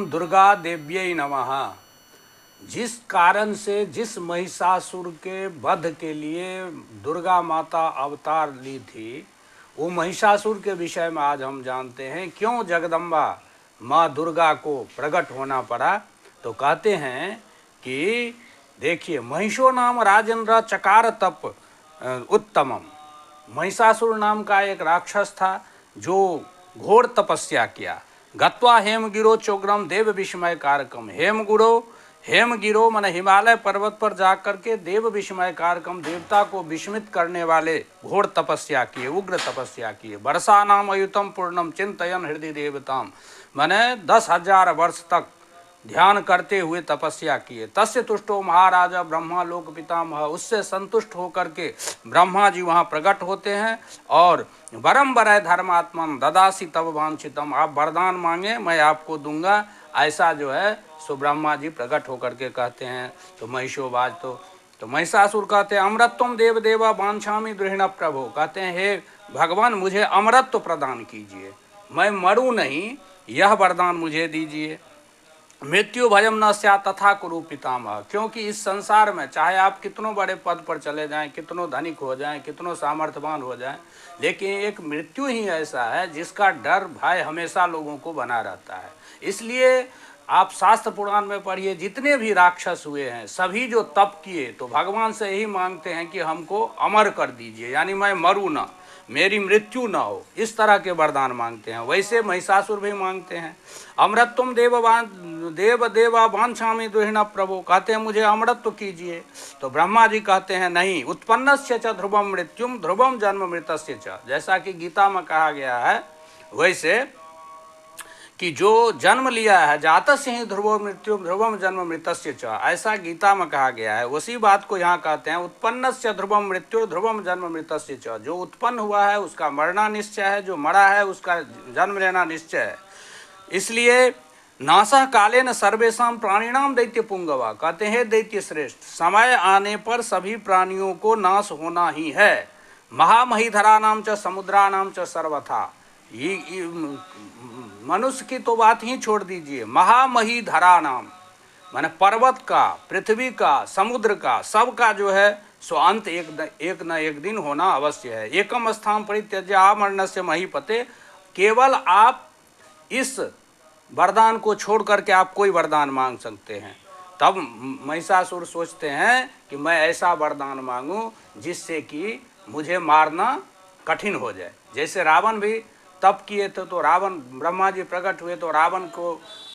ओम दुर्गा देव्यै नमः। जिस कारण से, जिस महिषासुर के वध के लिए दुर्गा माता अवतार ली थी, वो महिषासुर के विषय में आज हम जानते हैं। क्यों जगदम्बा माँ दुर्गा को प्रकट होना पड़ा? तो कहते हैं कि देखिए, महिषो नाम राजेंद्र चकार तप उत्तमम। महिषासुर नाम का एक राक्षस था जो घोर तपस्या किया। गत्वा हेमगिरो चोग्रम देव विस्मय कारकम। हेमगिरो मन हिमालय पर्वत पर जाकर के देव विस्मय कारकम, देवता को विस्मित करने वाले घोर तपस्या किए, उग्र तपस्या किए। वर्षा नाम अयुतम पूर्णम चिंतयन हृदय देवताम, मैंने 10,000 वर्ष तक ध्यान करते हुए तपस्या किए। तस्य तुष्टो महाराजा ब्रह्मा लोक पितामह, उससे संतुष्ट होकर के ब्रह्मा जी वहाँ प्रकट होते हैं और वरम वरय धर्मात्मन ददासी तब वांछितम, आप वरदान मांगे मैं आपको दूंगा, ऐसा जो है सो ब्रह्मा जी प्रकट होकर के कहते हैं। तो महिषोबाज तो महिषासुर कहते हैं अमृतत्वम देव देवा वांछामि द्रुहिण प्रभो, कहते हैं हे भगवान मुझे अमृतत्व प्रदान कीजिए, मैं मरूं नहीं, यह वरदान मुझे दीजिए। मृत्यु भयम न स्या तथा कुरु पितामह, क्योंकि इस संसार में चाहे आप कितनों बड़े पद पर चले जाएं, कितनों धनिक हो जाएं, कितनों सामर्थ्यवान हो जाएं, लेकिन एक मृत्यु ही ऐसा है जिसका डर भय हमेशा लोगों को बना रहता है। इसलिए आप शास्त्र पुराण में पढ़िए, जितने भी राक्षस हुए हैं सभी जो तप किए तो भगवान से यही मांगते हैं कि हमको अमर कर दीजिए, यानी मैं मरूँ ना, मेरी मृत्यु ना हो, इस तरह के वरदान मांगते हैं। वैसे महिषासुर भी मांगते हैं अमृतत्वम देव देवा वांछामि द्रुहिण प्रभो, कहते हैं मुझे अमृतत्व कीजिए। तो ब्रह्मा जी कहते हैं नहीं, उत्पन्नस्य च ध्रुवम मृत्युम ध्रुवम जन्म मृतस्य च, जैसा कि गीता में कहा गया है वैसे कि जो जन्म लिया है जातस्य ही ध्रुवो मृत्यु ध्रुवम जन्म मृतस्य च, ऐसा गीता में कहा गया है। उसी बात को यहाँ कहते हैं उत्पन्नस्य ध्रुवम मृत्यु ध्रुवम जन्म मृतस्य च, जो उत्पन्न हुआ है उसका मरना निश्चय है, जो मरा है उसका जन्म लेना निश्चय है। इसलिए नासा कालेन सर्वेशम प्राणिनाम दैत्य पुंगवा, कहते हैं दैत्य श्रेष्ठ, समय आने पर सभी प्राणियों को नाश होना ही है। महामहीधरा नाम च समुद्रा नाम च सर्वथा, ये मनुष्य की तो बात ही छोड़ दीजिए, महामहीधरा नाम माने पर्वत का, पृथ्वी का, समुद्र का, सबका जो है सो अंत एक न एक दिन होना अवश्य है। एकम स्थान परित्यज्य आमरणस्य महीपते, केवल आप इस वरदान को छोड़ करके आप कोई वरदान मांग सकते हैं। तब महिषासुर सोचते हैं कि मैं ऐसा वरदान मांगूं जिससे कि मुझे मारना कठिन हो जाए। जैसे रावण भी तप किए थे तो रावण, ब्रह्मा जी प्रकट हुए तो रावण को